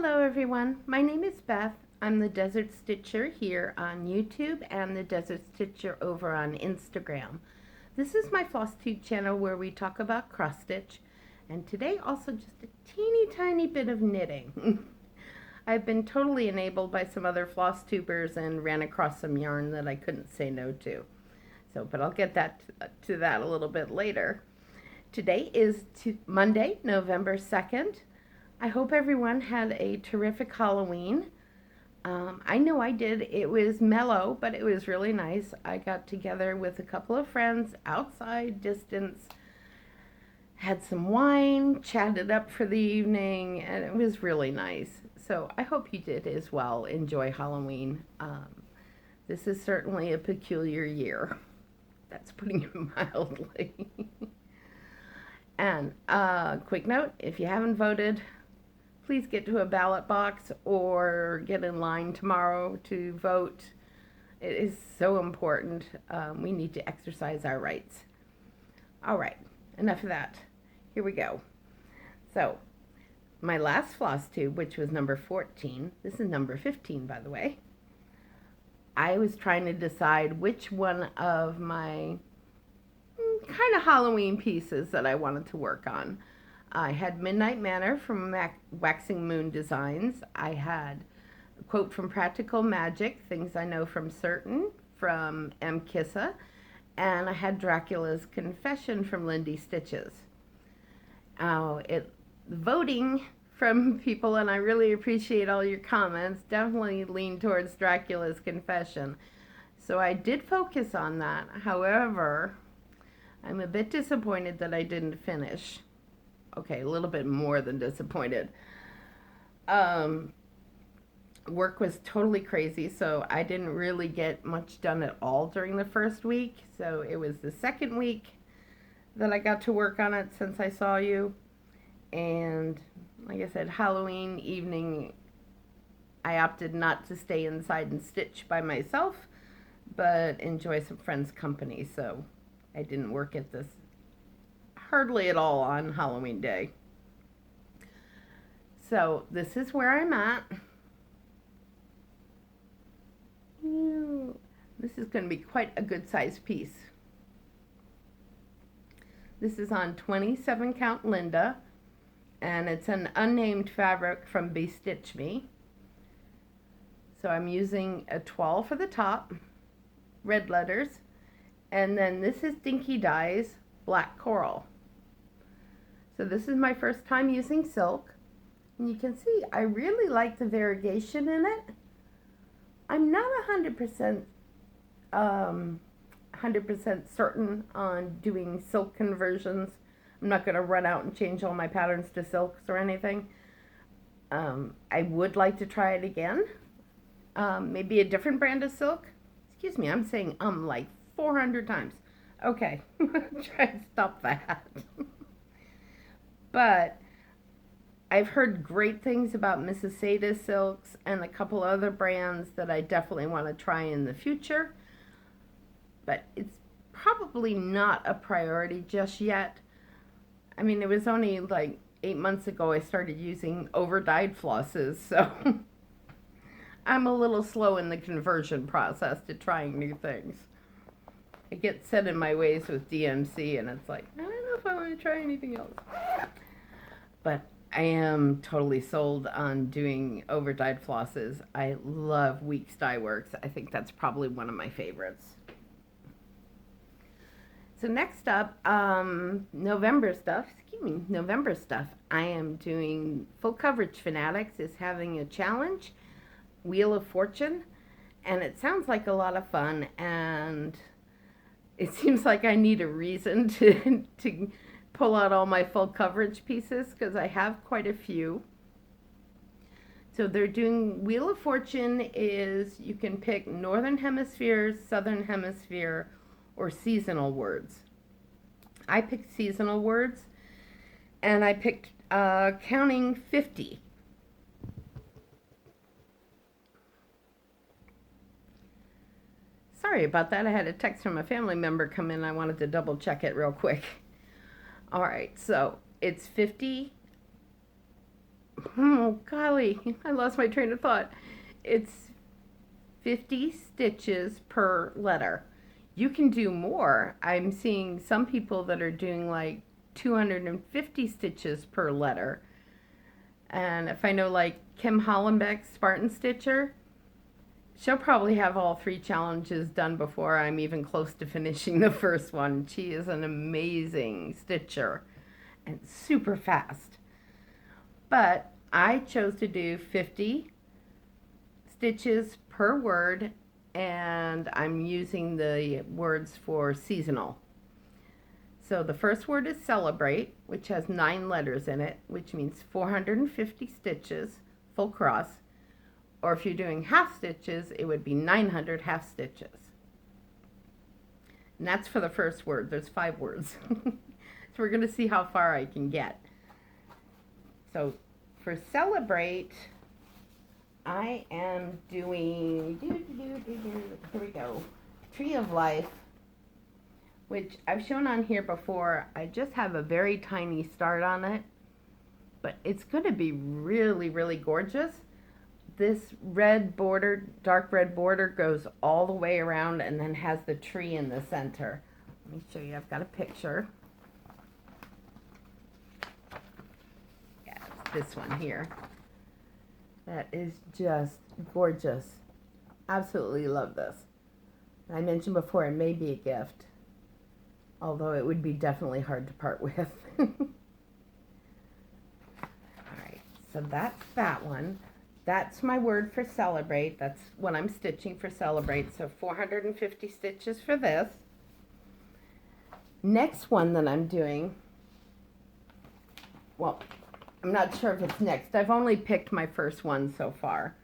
Hello everyone, my name is Beth. I'm the Desert Stitcher here on YouTube and the Desert Stitcher over on Instagram. This is my Flosstube channel where we talk about cross stitch, and today also just a teeny tiny bit of knitting. I've been totally enabled by some other floss tubers and ran across some yarn that I couldn't say no to. But I'll get to that a little bit later. Today is Monday, November 2nd. I hope everyone had a terrific Halloween. I know I did. It was mellow, but it was really nice. I got together with a couple of friends outside, distance, had some wine, chatted up for the evening, and it was really nice. So I hope you did as well enjoy Halloween. This is certainly a peculiar year. That's putting it mildly. And quick note, if you haven't voted, please get to a ballot box or get in line tomorrow to vote. It is so important. We need to exercise our rights. All right, enough of that. Here we go. So, my last floss tube, which was number 14, this is number 15, by the way. I was trying to decide which one of my kind of Halloween pieces that I wanted to work on. I had Midnight Manor from Waxing Moon Designs. I had a quote from Practical Magic, Things I Know from Certain, from M. Kissa, and I had Dracula's Confession from Lindy Stitches. Voting from people, and I really appreciate all your comments, definitely lean towards Dracula's Confession. So I did focus on that. However, I'm a bit disappointed that I didn't finish. Okay, a little bit more than disappointed. Work was totally crazy, so I didn't really get much done at all during the first week. So it was the second week that I got to work on it since I saw you. And like I said, Halloween evening, I opted not to stay inside and stitch by myself, but enjoy some friends' company. So I didn't work at this hardly at all on Halloween day. So this is where I'm at. This is going to be quite a good size piece. This is on 27 count Linda, and it's an unnamed fabric from Bestitch Me. So I'm using a 12 for the top, red letters, and then this is Dinky Dye's Black Coral. So this is my first time using silk, and you can see I really like the variegation in it. I'm not 100% certain on doing silk conversions. I'm not going to run out and change all my patterns to silks or anything. I would like to try it again. Maybe a different brand of silk. Excuse me, I'm saying like 400 times. Okay, try to stop that. But I've heard great things about Mrs. Seda silks and a couple other brands that I definitely want to try in the future. But it's probably not a priority just yet. I mean, it was only like 8 months ago I started using over-dyed flosses, so I'm a little slow in the conversion process to trying new things. I get set in my ways with DMC, and it's like, I don't know if I want to try anything else. But I am totally sold on doing over-dyed flosses. I love Weeks Dye Works. I think that's probably one of my favorites. So next up, November stuff. I am doing Full Coverage Fanatics is having a challenge, Wheel of Fortune, and it sounds like a lot of fun, and it seems like I need a reason to pull out all my full coverage pieces because I have quite a few. So they're doing Wheel of Fortune is you can pick Northern Hemisphere, Southern Hemisphere, or seasonal words. I picked seasonal words, and I picked counting 50. Sorry about that. I had a text from a family member come in. I wanted to double check it real quick. All right, so it's 50 Oh, golly, I lost my train of thought. It's 50 stitches per letter. You can do more. I'm seeing some people that are doing like 250 stitches per letter. And if I know like Kim Hollenbeck, Spartan Stitcher, she'll probably have all 3 challenges done before I'm even close to finishing the first one. She is an amazing stitcher and super fast. But I chose to do 50 stitches per word, and I'm using the words for seasonal. So the first word is celebrate, which has 9 letters in it, which means 450 stitches, full cross. Or if you're doing half stitches, it would be 900 half stitches. And that's for the first word. There's 5 words. So we're going to see how far I can get. So for celebrate, I am doing, here we go, Tree of Life, which I've shown on here before. I just have a very tiny start on it, but it's going to be really, really gorgeous. This red border, dark red border, goes all the way around and then has the tree in the center. Let me show you. I've got a picture. Yeah, it's this one here. That is just gorgeous. Absolutely love this. I mentioned before it may be a gift, although it would be definitely hard to part with. Alright, so that's that one. That's my word for celebrate. That's what I'm stitching for celebrate. So 450 stitches for this. Next one that I'm doing, well, I'm not sure if it's next. I've only picked my first one so far.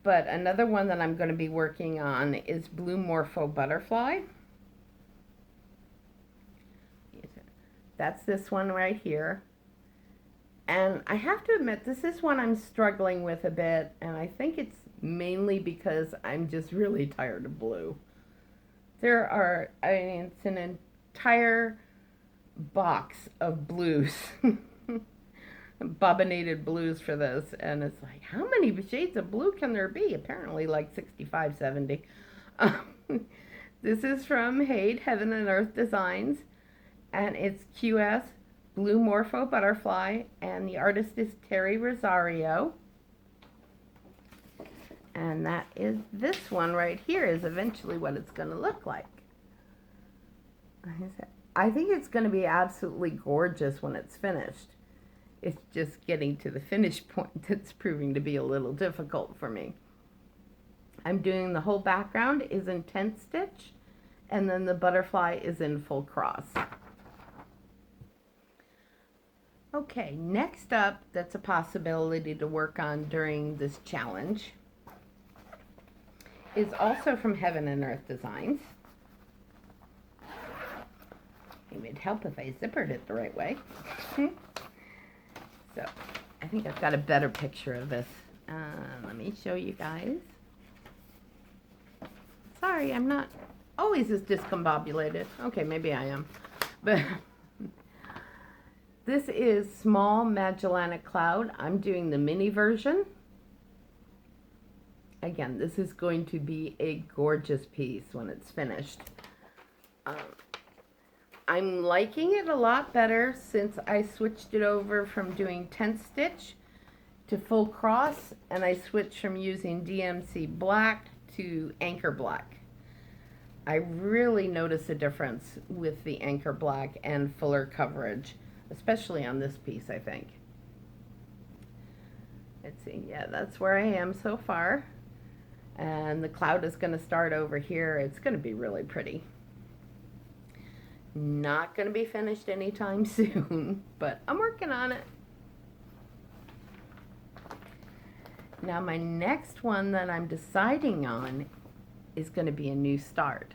But another one that I'm going to be working on is Blue Morpho Butterfly. That's this one right here. And I have to admit, this is one I'm struggling with a bit, and I think it's mainly because I'm just really tired of blue. There are, I mean, it's an entire box of blues, bobbinated blues for this, and it's like, how many shades of blue can there be? Apparently like 65, 70. This is from Haid, Heaven and Earth Designs, and it's QS Blue Morpho Butterfly, and the artist is Terry Rosario. And that is this one right here is eventually what it's going to look like. I think it's going to be absolutely gorgeous when it's finished. It's just getting to the finish point that's proving to be a little difficult for me. I'm doing the whole background is in 10 stitch, and then the butterfly is in full cross. Okay, next up, that's a possibility to work on during this challenge, is also from Heaven and Earth Designs. It would help if I zippered it the right way. So, I think I've got a better picture of this. Let me show you guys. Sorry, I'm not always as discombobulated. Okay, maybe I am. But this is Small Magellanic Cloud. I'm doing the mini version. Again, this is going to be a gorgeous piece when it's finished. I'm liking it a lot better since I switched it over from doing 10th stitch to full cross, and I switched from using DMC black to anchor black. I really notice a difference with the anchor black and fuller coverage, especially on this piece, I think. Let's see, yeah, that's where I am so far. And the cloud is going to start over here. It's going to be really pretty. Not going to be finished anytime soon, but I'm working on it. Now my next one that I'm deciding on is going to be a new start.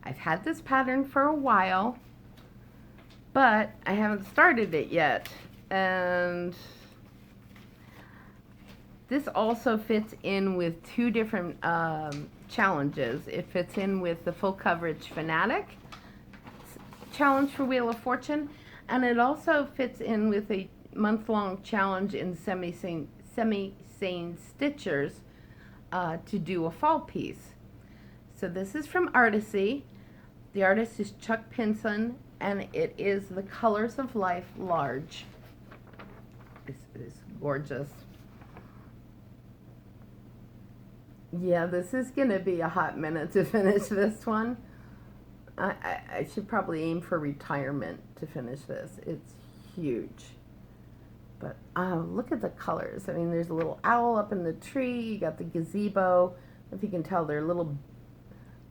I've had this pattern for a while, but I haven't started it yet. And this also fits in with 2 different challenges. It fits in with the Full Coverage Fanatic challenge for Wheel of Fortune, and it also fits in with a month-long challenge in semi-sane stitchers to do a fall piece. So this is from Artisy. The artist is Chuck Pinson, and it is the Colors of Life large. This is gorgeous. Yeah, this is gonna be a hot minute to finish this one. I should probably aim for retirement to finish this. It's huge. But look at the colors. I mean, there's a little owl up in the tree. You got the gazebo. If you can tell, there are little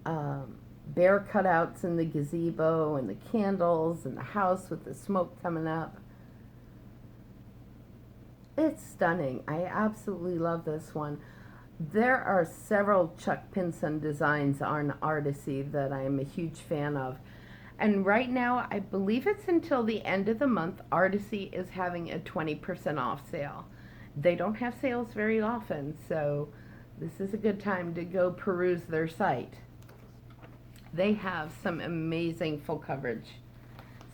bear cutouts in the gazebo, and the candles, and the house with the smoke coming up. It's stunning. I absolutely love this one. There are several Chuck Pinson designs on Artisy that I am a huge fan of. And right now, I believe it's until the end of the month, Artisy is having a 20% off sale. They don't have sales very often, so this is a good time to go peruse their site. They have some amazing full coverage.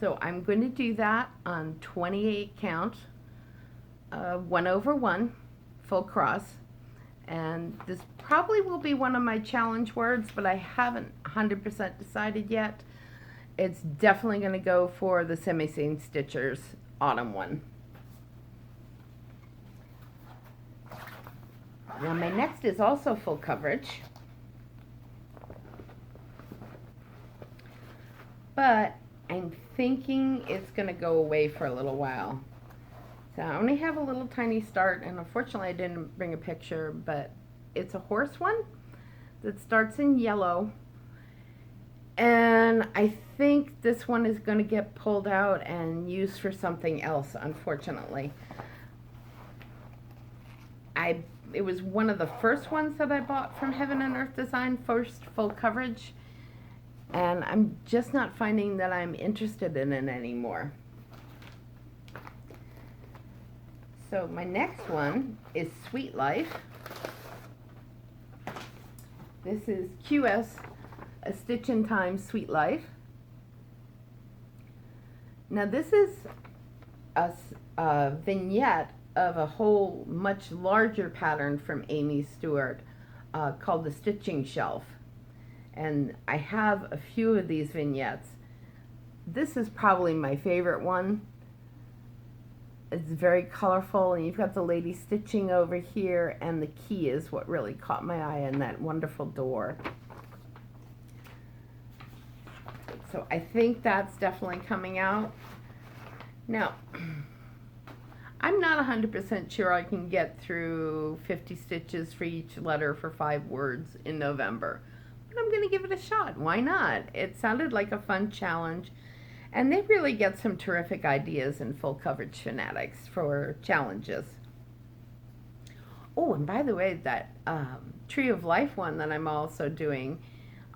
So I'm going to do that on 28 count, 1/1, full cross. And this probably will be one of my challenge words, but I haven't 100% decided yet. It's definitely going to go for the Semi-Sane Stitchers autumn one. Now my next is also full coverage, but I'm thinking it's going to go away for a little while. So I only have a little tiny start, and unfortunately I didn't bring a picture, but it's a horse one that starts in yellow, and I think this one is going to get pulled out and used for something else, unfortunately. It was one of the first ones that I bought from Heaven and Earth Design, first full coverage, and I'm just not finding that I'm interested in it anymore. So my next one is Sweet Life. This is QS, A Stitch in Time Sweet Life. Now this is a vignette of a whole much larger pattern from Amy Stewart called The Stitching Shelf. And I have a few of these vignettes. This is probably my favorite one. It's very colorful, and you've got the lady stitching over here, and the key is what really caught my eye in that wonderful door. So I think that's definitely coming out. Now, I'm not 100% sure I can get through 50 stitches for each letter for 5 words in November, but I'm going to give it a shot. Why not? It sounded like a fun challenge. And they really get some terrific ideas in Full Coverage Fanatics for challenges. Oh, and by the way, that Tree of Life one that I'm also doing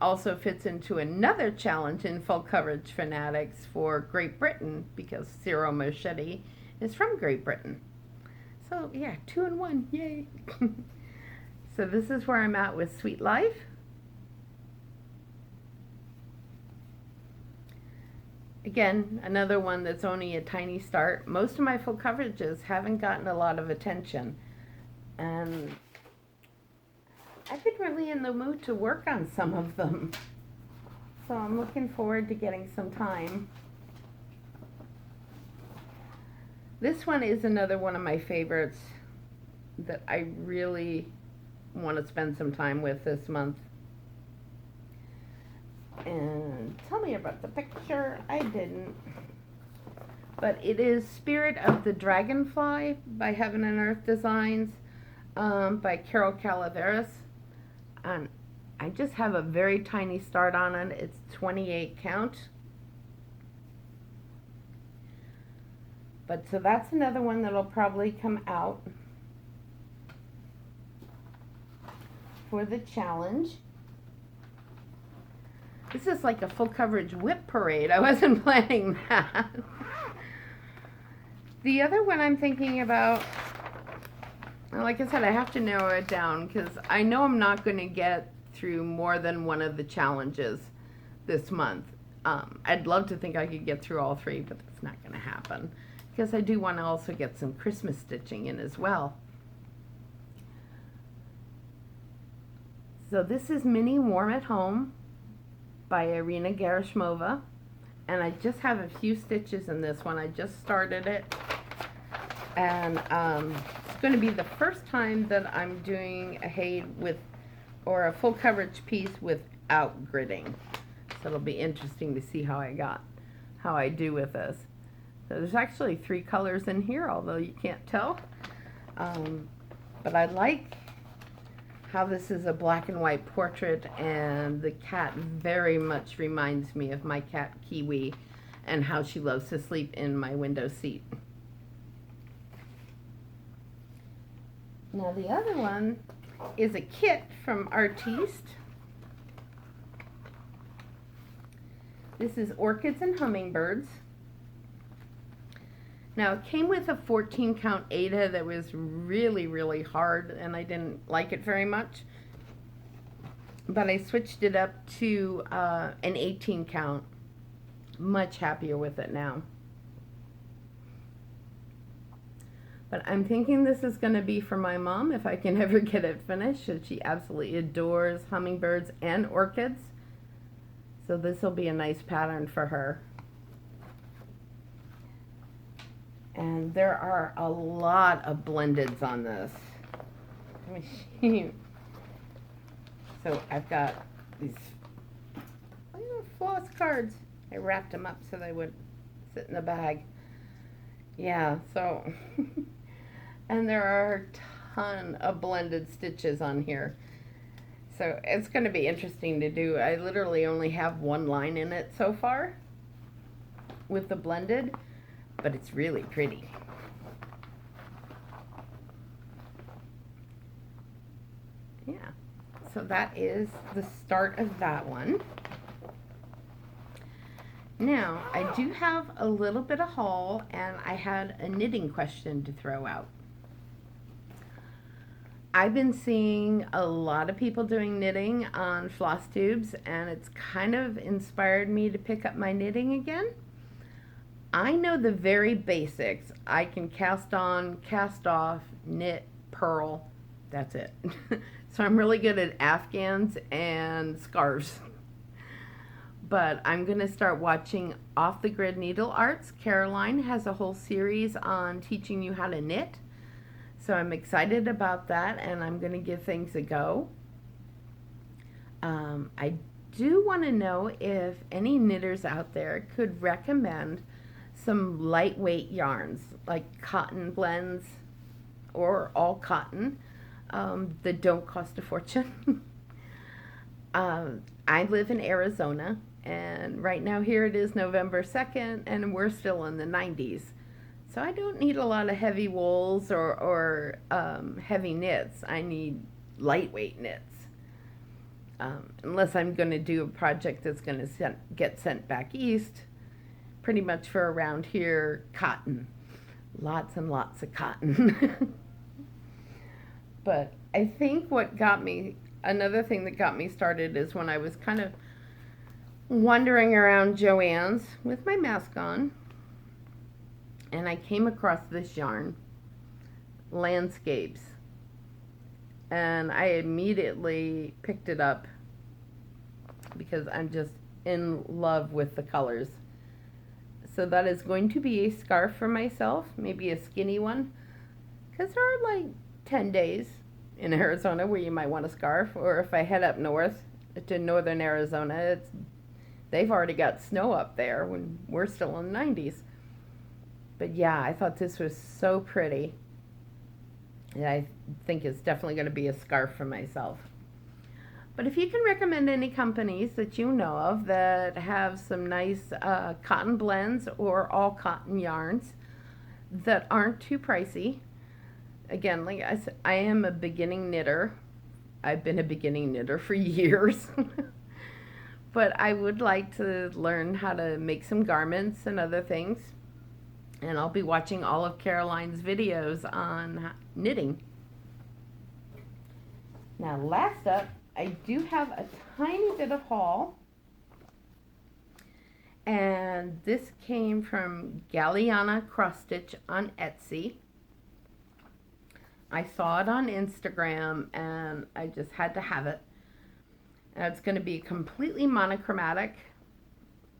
also fits into another challenge in Full Coverage Fanatics for Great Britain, because Ciro Moschetti is from Great Britain. So yeah, 2 in 1, yay! So this is where I'm at with Sweet Life. Again, another one that's only a tiny start. Most of my full coverages haven't gotten a lot of attention, and I've been really in the mood to work on some of them. So I'm looking forward to getting some time. This one is another one of my favorites that I really want to spend some time with this month. And tell me about the picture. I didn't. But it is Spirit of the Dragonfly by Heaven and Earth Designs by Carol Calaveras. And I just have a very tiny start on it. It's 28 count. But so that's another one that'll probably come out for the challenge. This is like a full coverage WIP parade. I wasn't planning that. The other one I'm thinking about, like I said, I have to narrow it down because I know I'm not going to get through more than one of the challenges this month. I'd love to think I could get through all 3, but that's not going to happen because I do want to also get some Christmas stitching in as well. So this is Mini Warm at Home by Irina Gerashmova, and I just have a few stitches in this one. I just started it, and it's going to be the first time that I'm doing a hay with, or a full coverage piece without gridding. So it'll be interesting to see how I do with this. So there's actually 3 colors in here, although you can't tell. But I like how this is a black and white portrait, and the cat very much reminds me of my cat Kiwi and how she loves to sleep in my window seat. Now the other one is a kit from Artiste. This is Orchids and Hummingbirds. Now it came with a 14 count Aida that was really, really hard, and I didn't like it very much. But I switched it up to an 18 count. Much happier with it now. But I'm thinking this is going to be for my mom if I can ever get it finished. She absolutely adores hummingbirds and orchids. So this will be a nice pattern for her. And there are a lot of blendeds on this. Let me show you. So I've got these little floss cards. I wrapped them up so they would sit in the bag. Yeah, so, and there are a ton of blended stitches on here. So it's going to be interesting to do. I literally only have 1 line in it so far with the blended, but it's really pretty. Yeah, so that is the start of that one. Now, I do have a little bit of haul, and I had a knitting question to throw out. I've been seeing a lot of people doing knitting on Flosstubes, and it's kind of inspired me to pick up my knitting again. I know the very basics. I can cast on, cast off, knit, purl. That's it. So I'm really good at afghans and scarves. But I'm going to start watching Off the Grid Needle Arts. Caroline has a whole series on teaching you how to knit. So I'm excited about that, and I'm going to give things a go. I do want to know if any knitters out there could recommend some lightweight yarns, like cotton blends or all cotton, that don't cost a fortune. I live in Arizona, and right now here it is November 2nd, and we're still in the 90s. So I don't need a lot of heavy wools or heavy knits. I need lightweight knits. Unless I'm going to do a project that's going to get sent back east. Pretty much for around here, cotton. Lots and lots of cotton. But I think what got me, another thing that got me started is when I was kind of wandering around Joann's with my mask on, and I came across this yarn, Landscapes, and I immediately picked it up because I'm just in love with the colors. So that is going to be a scarf for myself, maybe a skinny one, because there are like 10 days in Arizona where you might want a scarf, or if I head up north to northern Arizona, they've already got snow up there when we're still in the 90s. But yeah, I thought this was so pretty. And I think it's definitely going to be a scarf for myself. But if you can recommend any companies that you know of that have some nice cotton blends or all cotton yarns that aren't too pricey. Again, like I said, I am a beginning knitter. I've been a beginning knitter for years. But I would like to learn how to make some garments and other things. And I'll be watching all of Caroline's videos on knitting. Now, last up, I do have a tiny bit of haul. And this came from Galliana Cross Stitch on Etsy. I saw it on Instagram and I just had to have it. And it's going to be a completely monochromatic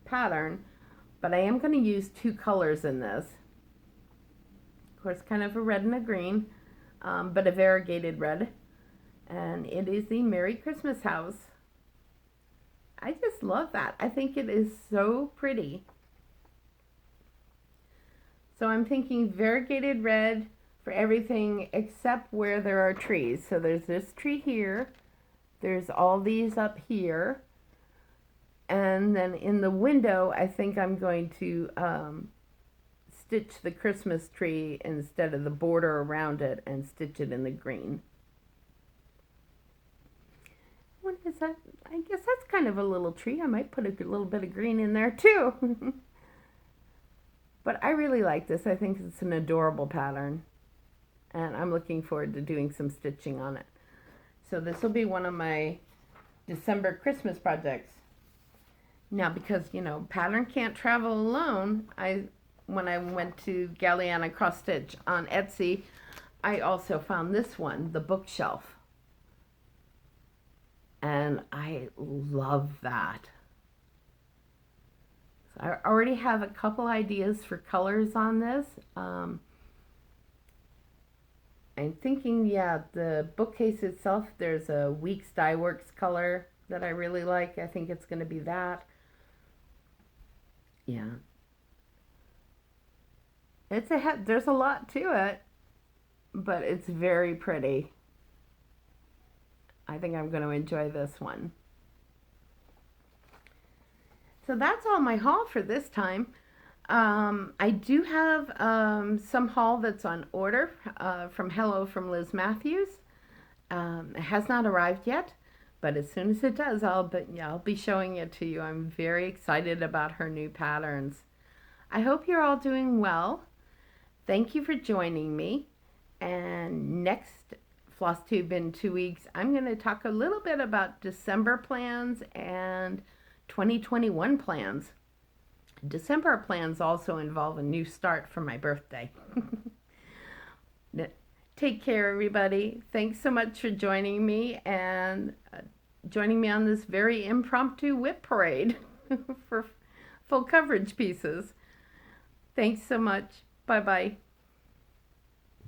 pattern, but I am going to use two colors in this. Of course, kind of a red and a green, but a variegated red. And it is the Merry Christmas House. I just love that. I think it is so pretty. So I'm thinking variegated red for everything except where there are trees. So there's this tree here. There's all these up here. And then in the window, I think I'm going to stitch the Christmas tree instead of the border around it and stitch it in the green. What is that? I guess that's kind of a little tree. I might put a little bit of green in there too. But I really like this. I think it's an adorable pattern. And I'm looking forward to doing some stitching on it. So this will be one of my December Christmas projects. Now, because, you know, pattern can't travel alone, when I went to Galliana Cross Stitch on Etsy, I also found this one, the bookshelf. And I love that. So I already have a couple ideas for colors on this. I'm thinking, yeah, the bookcase itself, there's a Weeks Dye Works color that I really like. I think it's going to be that. Yeah. There's a lot to it, but it's very pretty. I think I'm going to enjoy this one. So that's all my haul for this time. I do have some haul that's on order from Hello from Liz Matthews. It has not arrived yet, but as soon as it does, I'll be showing it to you. I'm very excited about her new patterns. I hope you're all doing well. Thank you for joining me. And next Flosstube in 2 weeks, I'm going to talk a little bit about December plans and 2021 plans. December plans also involve a new start for my birthday. Take care, everybody. Thanks so much for joining me and joining me on this very impromptu WIP parade for full coverage pieces. Thanks so much. Bye-bye.